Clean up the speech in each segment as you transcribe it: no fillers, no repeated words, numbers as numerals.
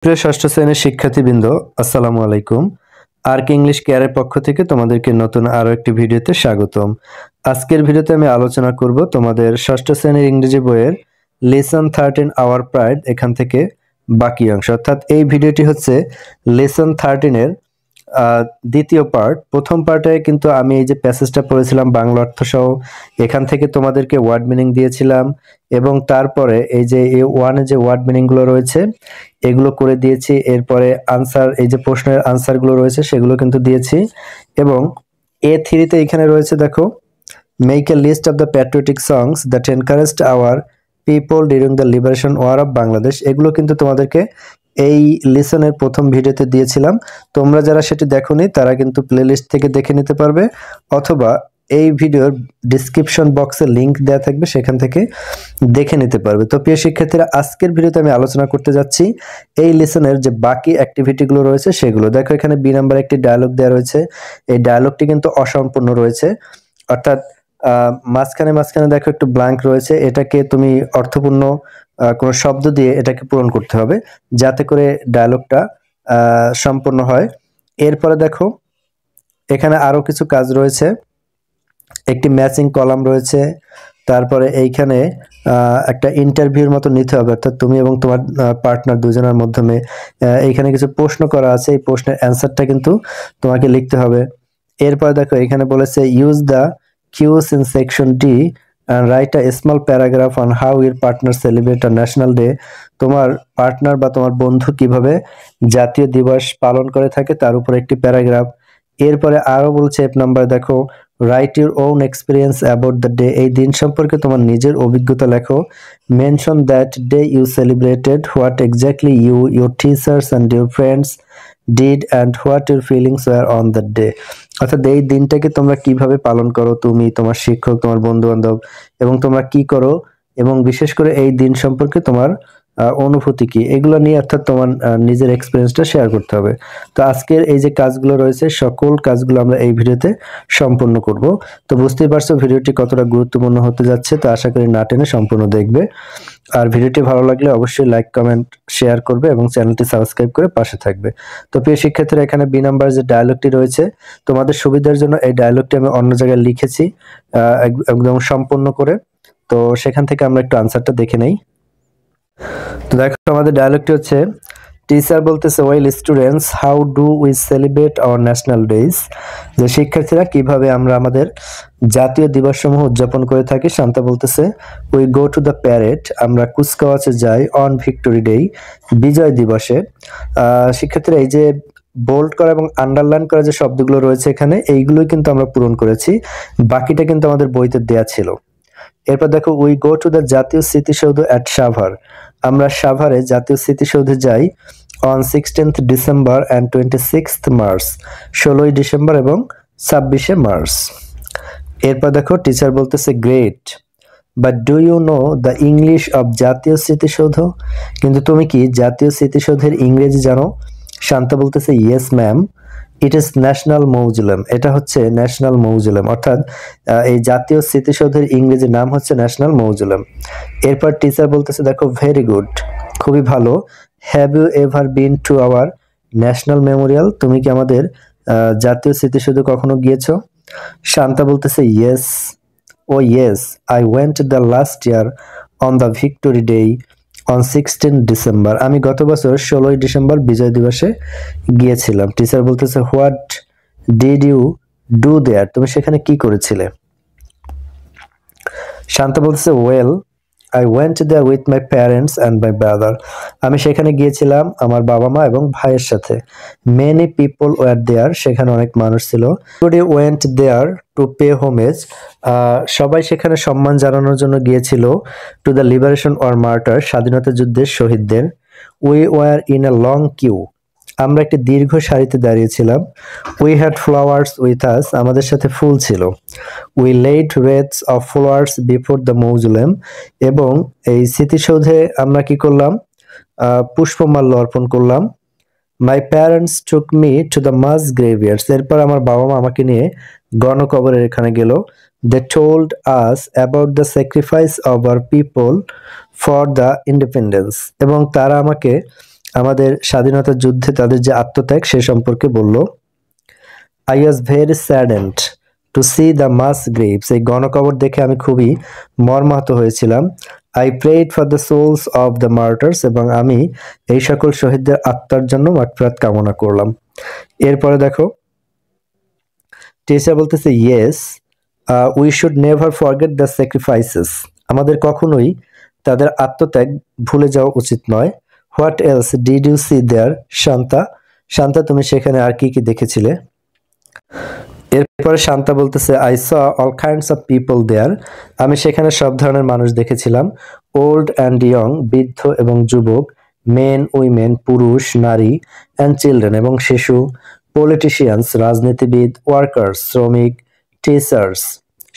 প্রিয় ষষ্ঠ শ্রেণীর শিক্ষার্থীবৃন্দ, আসসালামু আলাইকুম। আর্ক ইংলিশ কেয়ারের পক্ষ থেকে তোমাদেরকে নতুন আরো একটি ভিডিওতে স্বাগতম। আজকের ভিডিওতে আমি আলোচনা করব তোমাদের ষষ্ঠ শ্রেণীর ইংরেজি বইয়ের লেসন 13 আওয়ার প্রাইড এখান থেকে বাকি অংশ, অর্থাৎ এই ভিডিওটি হচ্ছে লেসন 13 এর দ্বিতীয় পার্ট। প্রথম পার্টে কিন্তু আমি এই যে প্যাসেজটা পড়েছিলাম বাংলা অর্থ সহ, এখান থেকে তোমাদেরকে ওয়ার্ড মিনিং দিয়েছিলাম এবং তারপরে এই যে এ ওয়ানে যে ওয়ার্ড মিনিংগুলো রয়েছে এগুলো করে দিয়েছি। এরপরে আনসার, এই যে প্রশ্নের আনসারগুলো রয়েছে সেগুলো কিন্তু দিয়েছি। এবং A3-তে এখানে রয়েছে, দেখো, make a list of the patriotic songs that encouraged our people during the liberation war of Bangladesh. এগুলো কিন্তু তোমাদেরকে এই লিসনের প্রথম ভিডিওতে দিয়েছিলাম। তোমরা যারা সেটি দেখোনি তারা কিন্তু প্লেলিস্ট থেকে দেখে নিতে পারবে, অথবা এই ভিডিওর ডিসক্রিপশন বক্সে লিংক দেওয়া থাকবে, সেখান থেকে দেখে নিতে পারবে। তো প্রিয় শিক্ষার্থীরা, আজকের ভিডিওতে আমি আলোচনা করতে যাচ্ছি এই লেসনের যে বাকি অ্যাক্টিভিটিগুলো রয়েছে সেগুলো। দেখো, এখানে বি নাম্বার একটি ডায়লগ দেওয়া রয়েছে। এই ডায়লগটি কিন্তু অসম্পূর্ণ রয়েছে, অর্থাৎ মাঝখানে মাঝখানে দেখো একটু ব্ল্যাঙ্ক রয়েছে। এটাকে তুমি অর্থপূর্ণ কোনো শব্দ দিয়ে এটাকে পূরণ করতে হবে যাতে করে ডায়লগটা সম্পূর্ণ হয়। এরপরে দেখো এখানে আরো কিছু কাজ রয়েছে, একটি ম্যাচিং কলাম রয়েছে। তারপরে এইখানে একটা ইন্টারভিউর মতো নিতে হবে, অর্থাৎ তুমি এবং তোমার পার্টনার দুজনের মাধ্যমে এইখানে কিছু প্রশ্ন করা আছে, এই প্রশ্নের অ্যান্সারটা কিন্তু তোমাকে লিখতে হবে। এরপর দেখো এখানে বলেছে use the cues in section D and write a small paragraph on how your partner celebrate a national day. তোমার পার্টনার বা তোমার বন্ধু কিভাবে জাতীয় দিবস পালন করে থাকে তার উপর একটি প্যারাগ্রাফ। এরপরে আরো বলছে এক নাম্বার, দেখো, write your own experience about the day. এই দিন সম্পর্কে তোমার নিজের অভিজ্ঞতা লেখো। Mention that day you celebrated, what exactly you, your teachers and your friends did and what your feelings were on that day. অর্থাৎ এই দিনটাকে তোমরা কিভাবে পালন করো, তুমি, তোমার শিক্ষক, তোমার বন্ধু বান্ধব, এবং তোমরা কি করো, এবং বিশেষ করে এই দিন সম্পর্কে তোমার অনুভূতি কি, এগুলো নিয়ে অর্থাৎ তোমার নিজের এক্সপিরিয়েন্সটা শেয়ার করতে হবে। তো আজকের এই যে কাজগুলো রয়েছে সকল কাজগুলো আমরা এই ভিডিওতে সম্পূর্ণ করব। তো বুঝতেই পারছো ভিডিওটি কতটা গুরুত্বপূর্ণ হতে যাচ্ছে, তো আশা করি না টেনে সম্পূর্ণ দেখবে। আর ভিডিওটি ভালো লাগলে অবশ্যই লাইক, কমেন্ট, শেয়ার করবে এবং চ্যানেলটি সাবস্ক্রাইব করে পাশে থাকবে। তো প্রিয় শিক্ষার্থীরা, এখানে বি নাম্বার যে ডায়লগটি রয়েছে, তোমাদের সুবিধার জন্য এই ডায়লগটি আমি অন্য জায়গায় লিখেছি একদম সম্পূর্ণ করে। তো সেখান থেকে আমরা একটু আনসারটা দেখে নেই। তো দেখো আমাদের ডায়লগটি হচ্ছে, টিচার বলতেছে, well students, how do we celebrate our national days. যে শিক্ষার্থীরা কিভাবে আমরা আমাদের জাতীয় দিবসসমূহ উদযাপন করে থাকি। শান্তা বলতেছে, we go to the parade, আমরা কুচকাওয়াজে যাই, অন ভিক্টোরি ডে, বিজয় দিবসে। শিক্ষার্থীরা এই যে বোল্ড করা এবং আন্ডারলাইন করা যে শব্দগুলো রয়েছে এখানে, এইগুলোই কিন্তু আমরা পূরণ করেছি, বাকিটা কিন্তু আমাদের বইতে দেয়া ছিল। এরপর দেখো, উই গো টু দ্য জাতীয় স্মৃতিসৌধ অ্যাট সাভার, আমরা সাভারে জাতীয় স্মৃতিসৌধে যাই, on 16th December and 26th March, 16ই ডিসেম্বর এবং 26শে মার্চ। এরপর দেখো টিচার বলতেছে, great, but do you know the English of জাতীয় স্মৃতিসৌধ, কিন্তু তুমি কি জাতীয় স্মৃতিসৌধের ইংরেজি জানো? শান্তা বলতেছে, yes ma'am, it is national mausoleum, এটা হচ্ছে ন্যাশনাল মৌজুলেম, অর্থাৎ এই জাতীয় স্মৃতিসৌধের ইংরেজি নাম হচ্ছে ন্যাশনাল মৌজুলেম। এরপর টিচার বলতেছে, দেখো, ভেরি গুড, খুবই ভালো, have you ever been to our national memorial, তুমি কি আমাদের জাতীয় স্মৃতিসৌধে কখনো গিয়েছো? শান্তা বলতেছে, yes, oh yes, I went the last year on the victory day on 16 December, আমি গত বছর 16ই ডিসেম্বর বিজয় দিবসে গিয়েছিলাম। টিচার বলতেছে, what did you do there, তুমি সেখানে কি করেছিলে? শান্তা বলতেছে, well, I went there with my parents and my brother, আমি সেখানে গিয়েছিলাম আমার বাবা মা এবং ভাইয়ের সাথে। মেনি পিপল ওয়ার দেয়ার, সেখানে অনেক মানুষ ছিল। Everybody went there to pay homage, সবাই সেখানে সম্মান জানানোর জন্য গিয়েছিল। To the liberation or martyr, স্বাধীনতা যুদ্ধের শহীদদের। We were in a long queue, আমরা একটি দীর্ঘ সারিতে দাঁড়িয়েছিলাম। We had flowers with us, আমাদের সাথে ফুল ছিল। We laid wreaths of flowers before the mausoleum, এবং এই স্মৃতিসৌধে আমরা কি করলাম? পুষ্পমাল্য অর্পণ করলাম। My parents took me to the mass graveyards, এরপর আমার বাবা মা আমাকে নিয়ে গণকবরের এখানে গেল। They told us about the sacrifice of our people for the independence, এবং তারা আমাকে আমাদের স্বাধীনতা যুদ্ধে তাদের যে আত্মত্যাগ সে সম্পর্কে বলল। I was very saddened to see the mass graves. এই গণকবর দেখে আমি খুবই মর্মাহত হয়েছিলাম। I prayed for the souls of the martyrs, এবং আমি এই সকল শহীদদের আত্মার জন্য মাগফিরাত কামনা করলাম। এরপরে দেখো টিচার বলতেছে yes, we should never forget the sacrifices. আমাদের কখনোই তাদের আত্মত্যাগ ভুলে যাওয়া উচিত নয়। What else did you see there, Shanta? Shanta, তুমি সেখানে আর কি কি দেখেছিলে? এরপরে শান্তা বলতেছে I saw all kinds of people there. আমি সেখানে সব ধরনের মানুষ দেখেছিলাম। ওল্ড অ্যান্ড ইয়ং, বৃদ্ধ এবং যুবক, মেন উইমেন, পুরুষ নারী, অ্যান্ড চিলড্রেন এবং শিশু, পলিটিশিয়ানস রাজনীতিবিদ, ওয়ার্কার্স শ্রমিক, টিচার্স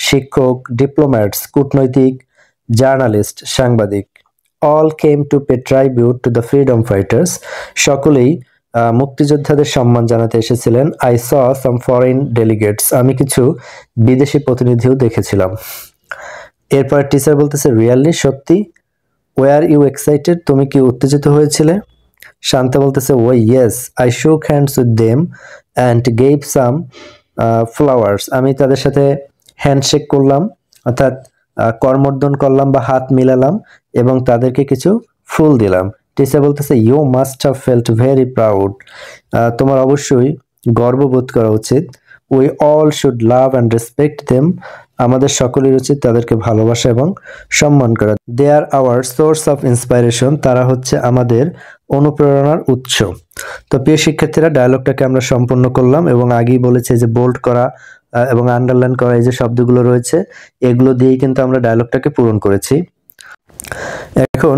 শিক্ষক, ডিপ্লোম্যাটস কূটনৈতিক, জার্নালিস্ট সাংবাদিক। All came to pay tribute to the freedom fighters. সকলেই মুক্তিযোদ্ধাদের সম্মান জানাতে এসেছিলেন। I saw some foreign delegates. আমি কিছু বিদেশি প্রতিনিধিও দেখেছিলাম। এরপর টিচার বলতেছে রিয়েলি, সত্যি? Were you excited? তুমি কি উত্তেজিত হয়েছিলে? শান্তা বলতেছে oh yes, I shook hands with them and gave some flowers. আমি তাদের সাথে হ্যান্ডশেক করলাম, অর্থাৎ করমর্দন করলাম বা হাত মিলালাম এবং তাদেরকে কিছু ফুল দিলাম। টিচার বলতেছে you must have felt very proud. তোমার অবশ্যই গর্ববোধ করা উচিত। We all should love and respect them. আমাদের সকলের উচিত তাদেরকে ভালোবাসা এবং সম্মান করা। They are our source of inspiration. তারা হচ্ছে আমাদের অনুপ্রেরণার উৎস। তো প্রিয় শিক্ষার্থীরা, ডায়লগটাকে আমরা সম্পূর্ণ করলাম এবং আগেই বলেছে যে বোল্ড করা এবং আন্ডারলাইন করা এই যে শব্দগুলো রয়েছে এগুলো দিয়েই কিন্তু আমরা ডায়লগটাকে পূরণ করেছি। এখন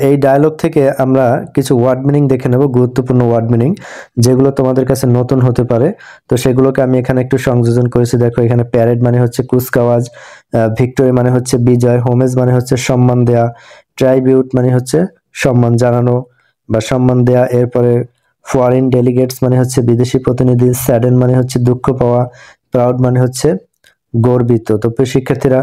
এই ডায়লগ থেকে আমরা কিছু ওয়ার্ড মিনিং দেখে নেব, গুরুত্বপূর্ণ ওয়ার্ড মিনিং যেগুলো তোমাদের কাছে নতুন হতে পারে। তো সেগুলোকে আমি এখানে একটু সংযোজন করেছি। দেখো এখানে প্যারেড মানে হচ্ছে কুচকাওয়াজ, ভিক্টোরি মানে হচ্ছে বিজয়, হোমেজ মানে হচ্ছে সম্মান দেয়া, ট্রাইবিউট মানে হচ্ছে সম্মান জানানো বা সম্মান দেয়া। এরপরে ফরেন ডেলিগেটস মানে হচ্ছে বিদেশি প্রতিনিধি, স্যাডেন মানে হচ্ছে দুঃখ পাওয়া, প্রাউড মানে হচ্ছে গর্বিত। তো প্রিয় শিক্ষার্থীরা,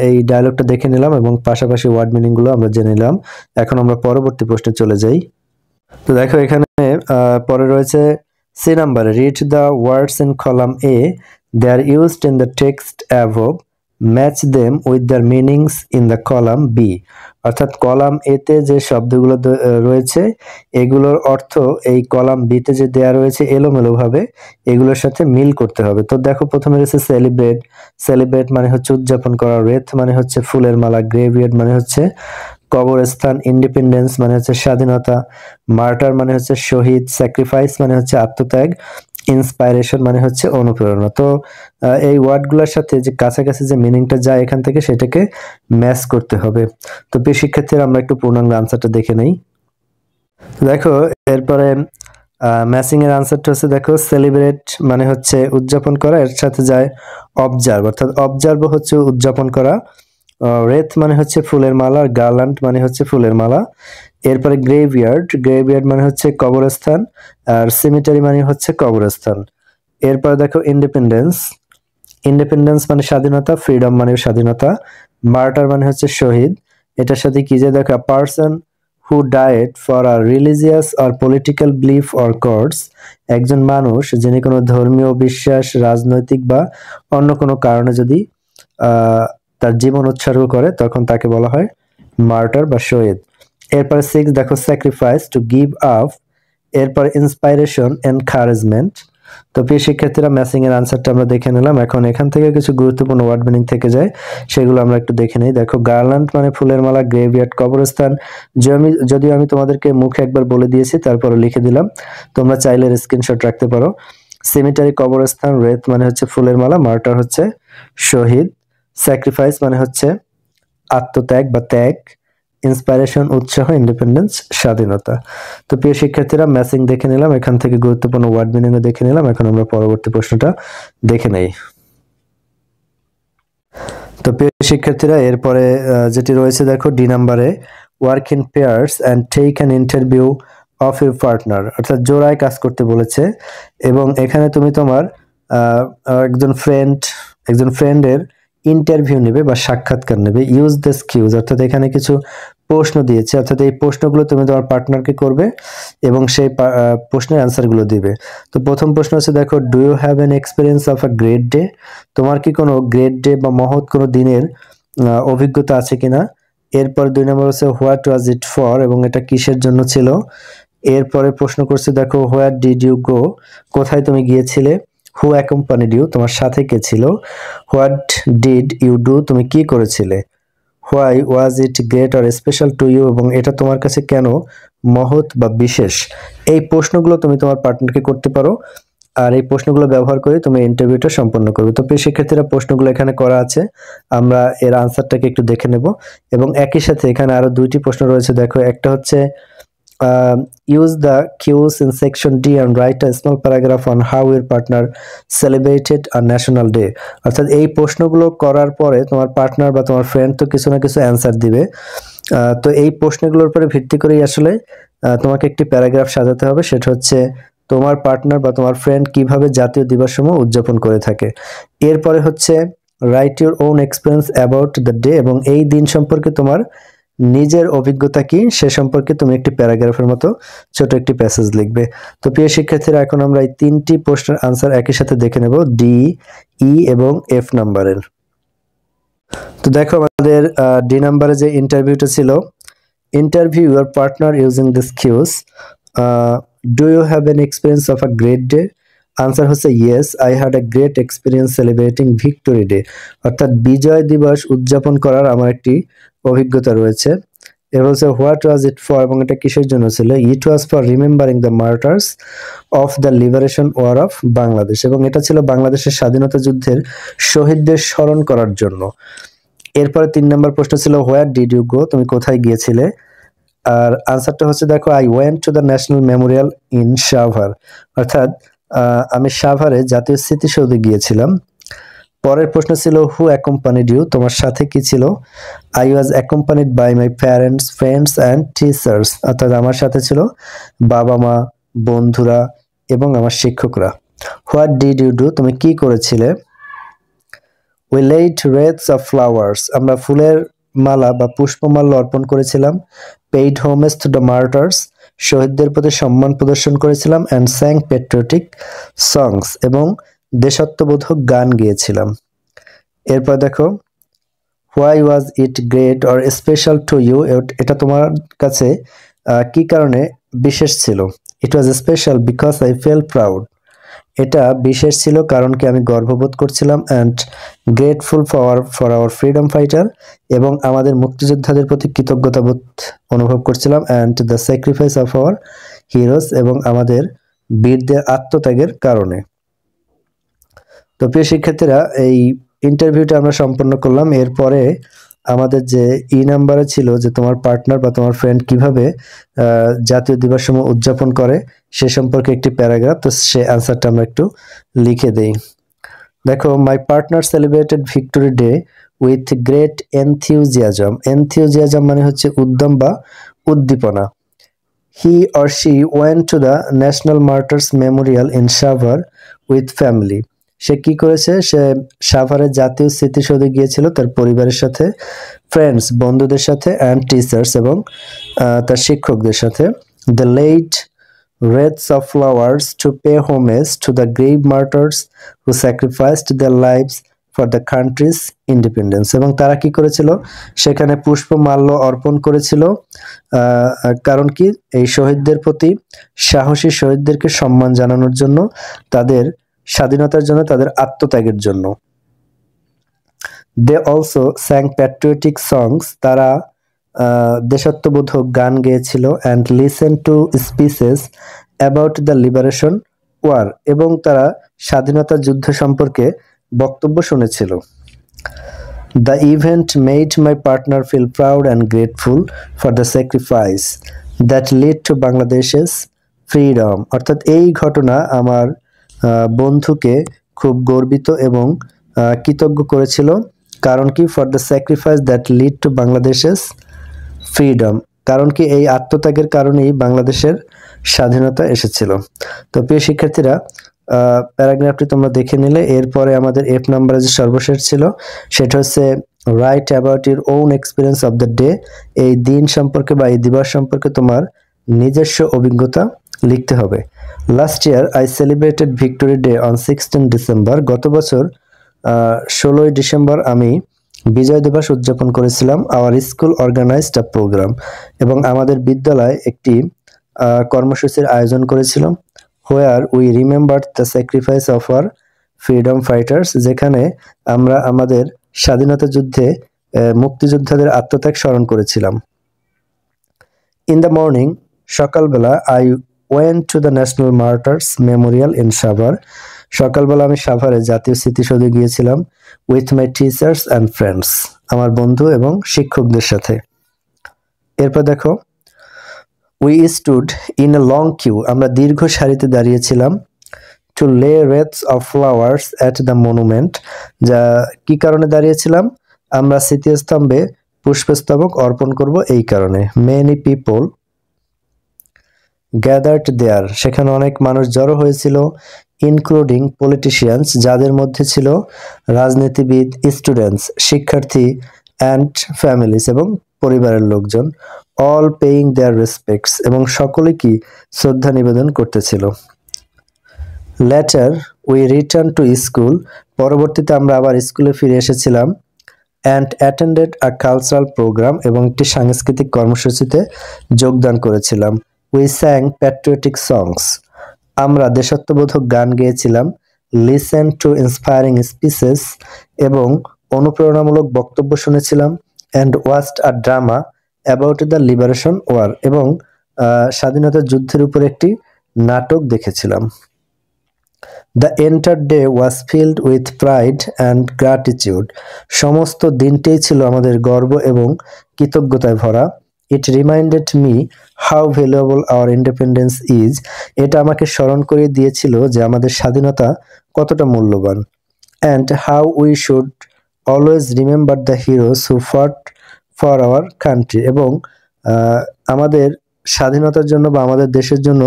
এই ডায়লগটা দেখে নিলাম এবং পাশাপাশি ওয়ার্ড মিনিং গুলো আমরা জেনে নিলাম। এখন আমরা পরবর্তী প্রশ্নে চলে যাই। তো দেখো এখানে পরে রয়েছে সি নাম্বারে read the words in column A, they are used in the text above, match them with the meanings in the column B. অর্থাৎ কলাম এতে যে শব্দগুলো রয়েছে এগুলোর অর্থ এই কলাম বিতে যে দেয়া রয়েছে এলোমেলো ভাবে এগুলোর সাথে মিল করতে হবে। তো দেখো প্রথমে রয়েছে সেলিব্রেট, সেলিব্রেট মানে হচ্ছে উদযাপন করা, রেথ মানে হচ্ছে ফুলের মালা, গ্রেভিয়ার্ড মানে হচ্ছে কবরস্থান, ইন্ডিপেন্ডেন্স মানে হচ্ছে স্বাধীনতা, মার্টার মানে হচ্ছে শহীদ, স্যাক্রিফাইস মানে হচ্ছে আত্মত্যাগ, ইন্সপাইরেশন মানে হচ্ছে অনুপ্রেরণা। তো এই ওয়ার্ডগুলোর সাথে যে কাছাকাছি যে মিনিংটা যায় এখান থেকে সেটাকে ম্যাচ করতে হবে। তো প্রিয় শিক্ষার্থীরা, আমরা একটু পূর্ণাঙ্গ আনসারটা দেখে নেই। দেখো এরপরে ম্যাচিং এর আনসারটা হচ্ছে, দেখো সেলিব্রেট মানে হচ্ছে উদযাপন করা, এর সাথে যায় অবজার্ভ, অর্থাৎ অবজার্ভ হচ্ছে উদযাপন করা, রেথ মানে হচ্ছে ফুলের মালা, আর গার্ল্যান্ড মানে হচ্ছে ফুলের মালা। এরপরে গ্রেভিয়ার্ড, গ্রেভিয়ার্ড মানে হচ্ছে কবরস্থান, আর সিমিটারি মানে হচ্ছে কবরস্থান। এরপর দেখো ইন্ডিপেন্ডেন্স, ইন্ডিপেন্ডেন্স মানে স্বাধীনতা, ফ্রিডম মানে স্বাধীনতা, মার্টার মানে হচ্ছে শহীদ। এটার সাথে কি যে দেখো person who died for a religious or political belief or cause, একজন মানুষ যিনি কোনো ধর্মীয় বিশ্বাস, রাজনৈতিক বা অন্য কোনো কারণে যদি তার জীবন উৎসর্গ করে তখন তাকে বলা হয় মার্টার বা শহীদ। এরপরে 6 দেখো স্যাক্রিফাইস টু গিভ আপ। এরপর ইন্সপাইরেশন, এনকারেজমেন্ট। তো প্রিয় শিক্ষার্থীরা, ম্যাচিং এর আনসারটা আমরা দেখে নিলাম। এখন এখান থেকে কিছু গুরুত্বপূর্ণ ওয়ার্ড মিনিং থেকে যায় সেগুলো আমরা একটু দেখে নিই। দেখো গার্ল্যান্ড মানে ফুলের মালা, গ্রেভিয়ার্ড কবরস্থান যদিও আমি তোমাদেরকে মুখে একবার বলে দিয়েছি তারপরে লিখে দিলাম, তোমরা চাইলে স্ক্রিনশট রাখতে পারো। সিমিটারি কবরস্থান, রেথ মানে হচ্ছে ফুলের মালা, মার্টার হচ্ছে শহীদ, স্যাক্রিফাইস মানে হচ্ছে আত্মত্যাগ বা ত্যাগ, ইন্সপাইরেশন উৎসাহ, ইন্ডিপেন্ডেন্স স্বাধীনতা। তো প্রিয় শিক্ষার্থীরা, ম্যাচিং দেখে নিলাম, এখান থেকে গুরুত্বপূর্ণ ওয়ার্ড মিনিং দেখে নিলাম। এখন আমরা পরবর্তী প্রশ্নটা দেখে নেই। তো প্রিয় শিক্ষার্থীরা, এরপরে যেটি রয়েছে দেখো ডি নাম্বারে work in pairs and take an interview of your partner, অর্থাৎ জোড়ায় কাজ করতে বলেছে এবং এখানে তুমি তোমার একজন ফ্রেন্ডের ইন্টারভিউ নেবে বা সাক্ষাৎকার নেবে। ইউজ দ্য স্কিউজ, অর্থাৎ এখানে কিছু প্রশ্ন দিয়েছে, অর্থাৎ এই প্রশ্নগুলো তুমি তোমার পার্টনারকে করবে এবং সেই প্রশ্নের অ্যান্সারগুলো দিবে। তো প্রথম প্রশ্ন হচ্ছে, দেখো, do you have an experience of a great day? তোমার কি কোনো গ্রেট ডে বা মহৎ কোনো দিনের অভিজ্ঞতা আছে কিনা? এরপর 2 নম্বর হচ্ছে, হোয়াট ওয়াজ ইট ফর? এবং এটা কিসের জন্য ছিল? এরপরে প্রশ্ন করছে, দেখো, হোয়ার ডিড ইউ গো? কোথায় তুমি গিয়েছিলে? Who accompanied you? তোমার সাথে কে ছিল? What did you do? তুমি কি করেছিলে? Why was it great or special to you? এবং এটা তোমার কাছে কেন মহৎ বা বিশেষ? এই প্রশ্নগুলো তুমি তোমার পার্টনারকে করতে পারো, আর এই প্রশ্নগুলো ব্যবহার করে তুমি ইন্টারভিউটা সম্পন্ন করবে। তো প্রিয় শিক্ষার্থীরা, প্রশ্নগুলো এখানে করা আছে, আমরা এর আনসারটাকে একটু দেখে নেব। এবং একই সাথে এখানে আরো 2টি প্রশ্ন রয়েছে। দেখো, একটা হচ্ছে, use the cues in section D and write a small paragraph on how your partner celebrated a national day. অর্থাৎ এই প্রশ্নগুলো করার পরে তোমার পার্টনার বা তোমার ফ্রেন্ড তো কিছু না কিছু অ্যান্সার দিবে। তো এই প্রশ্নগুলোর উপরে ভিত্তি করেই আসলে তোমাকে একটি প্যারাগ্রাফ সাজাতে হবে। সেটা হচ্ছে তোমার পার্টনার বা তোমার ফ্রেন্ড কিভাবে জাতীয় দিবসসমূহ উদযাপন করে থাকে। এরপরে হচ্ছে right your own experience about the day, এবং এই দিন সম্পর্কে তোমার নিজের অভিজ্ঞতা কি সে সম্পর্কে তুমি একটি প্যারাগ্রাফের মতো ছোট একটি প্যাসেজ লিখবে। তো প্রিয় শিক্ষার্থীরা, এখন আমরা এই 3টি প্রশ্নের আনসার একই সাথে দেখে নেব, ডি, ই এবং এফ নাম্বারের। তো দেখো, আমাদের ডি নাম্বারে যে ইন্টারভিউটা ছিল, interview your partner using this cues, do you have an experience of a great day? Answer হচ্ছে yes, I had a great experience celebrating victory day. অর্থাৎ বিজয় দিবস উদযাপন করার আমার একটি অভিজ্ঞতা রয়েছে। এবার হচ্ছে, হোয়াট ওয়াজ ইট ফর? এবং এটা কিসের জন্য ছিল? It was for remembering the martyrs of the liberation war of Bangladesh. এবং এটা ছিল বাংলাদেশের স্বাধীনতা যুদ্ধের শহীদদের স্মরণ করার জন্য। এরপরে 3 নম্বর প্রশ্ন ছিল, হোয়ার ডিড ইউ গো? তুমি কোথায় গিয়েছিলে? আর আনসারটা হচ্ছে, দেখো, I went to the national Memorial in Savar. অর্থাৎ আমি সাভারে জাতীয় স্মৃতিসৌধে গিয়েছিলাম। পরের প্রশ্ন ছিল, হু অ্যাকম্পানিড ইউ? তোমার সাথে কি ছিল? I was accompanied by my parents, friends and teachers. অর্থাৎ আমার সাথে ছিল বাবা মা, বন্ধুরা এবং আমার শিক্ষকরা। What did you do? তুমি কি করেছিলে? We laid wreaths of flowers. আমরা ফুলের মালা বা পুষ্পমাল্য অর্পণ করেছিলাম। Paid homage to the martyrs. শহীদদের প্রতি সম্মান প্রদর্শন করেছিলাম। And sang patriotic songs. এবং দেশাত্মবোধক গান গেয়েছিলাম। এরপর দেখো, why was it great or special to you? এটা তোমার কাছে কি কারণে বিশেষ ছিল? It was special because I felt proud. এটা বিশেষ ছিল কারণ কি আমি গর্ববোধ করছিলাম। And grateful for our freedom fighter, এবং আমাদের মুক্তিযোদ্ধাদের প্রতি কৃতজ্ঞতাবোধ অনুভব করছিলাম। And the sacrifice of hour heroes, এবং আমাদের বীরদের আত্মত্যাগের কারণে। তো প্রিয় শিক্ষার্থীরা, এই ইন্টারভিউটা আমরা সম্পন্ন করলাম। এরপরে আমাদের যে ই নাম্বারে ছিল যে তোমার পার্টনার বা তোমার ফ্রেন্ড কিভাবে জাতীয় দিবস সমূহ উদযাপন করে সে সম্পর্কে একটি প্যারাগ্রাফ, তো সে আনসারটা আমরা একটু লিখে দেই। দেখো, my partner celebrated victory day with great enthusiasm. Enthusiasm মানে হচ্ছে উদ্যম বা উদ্দীপনা। He or she went to the national martyrs memorial in Savar with family. সে কি করেছে? সে সাভারের জাতীয় স্মৃতিসৌধে গিয়েছিল তার পরিবারের সাথে, ফ্রেন্ডস বন্ধুদের সাথে, অ্যান্ড টিচার্স এবং তার শিক্ষকদের সাথে। The late wreaths of flowers to pay homage to the grave martyrs who sacrificed their lives for the country's independence। এবং তারা কি করেছিল? সেখানে পুষ্পমাল্য অর্পণ করেছিল। কারণ কি? এই শহীদদের প্রতি, সাহসী শহীদদেরকে সম্মান জানানোর জন্য, তাদের স্বাধীনতার জন্য, তাদের আত্মত্যাগের জন্য। They also sang patriotic songs. তারা দেশাত্মবোধক গান গেয়েছিল। And listen to speeches about the liberation war. এবং তারা স্বাধীনতা যুদ্ধ সম্পর্কে বক্তব্য শুনেছিল। The event made my partner feel proud and grateful for the sacrifice that lead to Bangladesh's freedom. অর্থাৎ এই ঘটনা আমার বন্ধুকে খুব গর্বিত এবং কৃতজ্ঞ করেছিল। কারণ কি? For the sacrifice that lead to Bangladesh's freedom. কারণ কি? এই আত্মত্যাগের কারণেই বাংলাদেশের স্বাধীনতা এসেছিল। তো প্রিয় শিক্ষার্থীরা, প্যারাগ্রাফটি তোমরা দেখে নিলে। এরপরে আমাদের এফ নাম্বারে যে সর্বশেষ ছিল সেটা হচ্ছে right about your own experience of the day. এই দিন সম্পর্কে বা এই দিবস সম্পর্কে তোমার নিজস্ব অভিজ্ঞতা লিখতে হবে। Last year I celebrated victory day on 16 December. গত বছর 16ই ডিসেম্বর আমি বিজয় দিবস উদযাপন করেছিলাম। Our school organised a programme, এবং আমাদের বিদ্যালয় একটি কর্মসূচির আয়োজন করেছিলাম। Where we remember the sacrifice of our freedom fighters, যেখানে আমরা আমাদের স্বাধীনতা যুদ্ধে মুক্তিযোদ্ধাদের আত্মত্যাগ স্মরণ করেছিলাম। ইন দ্য মর্নিং, সকালবেলা I went to the national martyrs memorial in Savar. সকালবেলা আমি সাভারে জাতীয় স্মৃতিসৌধে গিয়েছিলাম। With my teachers and friends, আমার বন্ধু এবং শিক্ষকদের সাথে। এরপর দেখো, we stood in a long queue, আমরা দীর্ঘ সারিতে দাঁড়িয়েছিলাম। To lay wreaths of flowers at the monument, যা কি কারণে দাঁড়িয়েছিলাম? আমরা স্মৃতিস্তম্ভে পুষ্পস্তবক অর্পণ করব এই কারণে। মেনি পিপল গ্যাদার্ড দেয়ার, সেখানে অনেক মানুষ জড়ো হয়েছিল। ইনক্লুডিং পলিটিশিয়ানস, যাদের মধ্যে ছিল রাজনীতিবিদ, স্টুডেন্টস শিক্ষার্থী, অ্যান্ড ফ্যামিলিস এবং পরিবারের লোকজন। অল পেইং দেয়ার রেসপেক্টস, এবং সকলে কি শ্রদ্ধা নিবেদন করতেছিল। Later we return to school, পরবর্তীতে আমরা আবার স্কুলে ফিরে এসেছিলাম। And attended a cultural programme, এবং একটি সাংস্কৃতিক কর্মসূচিতে যোগদান করেছিলাম। উই স্যাং প্যাট্রিয়টিক সংস, আমরা দেশাত্মবোধক গান গেয়েছিলাম। লিসেন টু ইন্সপায়ারিং স্পিচেস, এবং অনুপ্রেরণামূলক বক্তব্য শুনেছিলাম। And watched a drama about the liberation war, এবং স্বাধীনতা যুদ্ধের উপর একটি নাটক দেখেছিলাম। The entire day was filled with pride and gratitude, সমস্ত দিনটাই ছিল আমাদের গর্ব এবং কৃতজ্ঞতায় ভরা। It reminded me how valuable our independence is, এটা আমাকে স্মরণ করিয়ে দিয়েছিল যে আমাদের স্বাধীনতা কতটা মূল্যবান। And how we should always remember the heroes who fought for our country, এবং আমাদের স্বাধীনতার জন্য বা আমাদের দেশের জন্য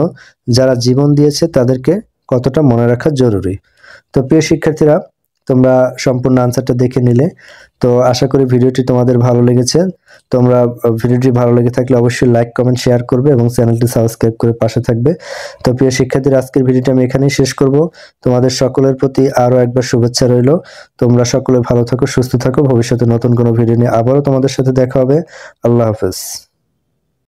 যারা জীবন দিয়েছে তাদেরকে কতটা মনে রাখা জরুরি। তো প্রিয় শিক্ষার্থীরা, তোমরা সম্পূর্ণ আনসারটা দেখে নিলে। তো আশা করি ভিডিওটি তোমাদের ভালো লেগেছে। তোমরা ভিডিওটি ভালো লেগে থাকলে অবশ্যই লাইক, কমেন্ট, শেয়ার করবে এবং চ্যানেলটি সাবস্ক্রাইব করে পাশে থাকবে। তো প্রিয় শিক্ষার্থীরা, আজকের ভিডিওটি আমি এখানেই শেষ করব। তোমাদের সকলের প্রতি আরও একবার শুভেচ্ছা রইল। তোমরা সকলে ভালো থাকো, সুস্থ থাকো। ভবিষ্যতে নতুন কোনো ভিডিও নিয়ে আবারও তোমাদের সাথে দেখা হবে। আল্লাহ হাফেজ।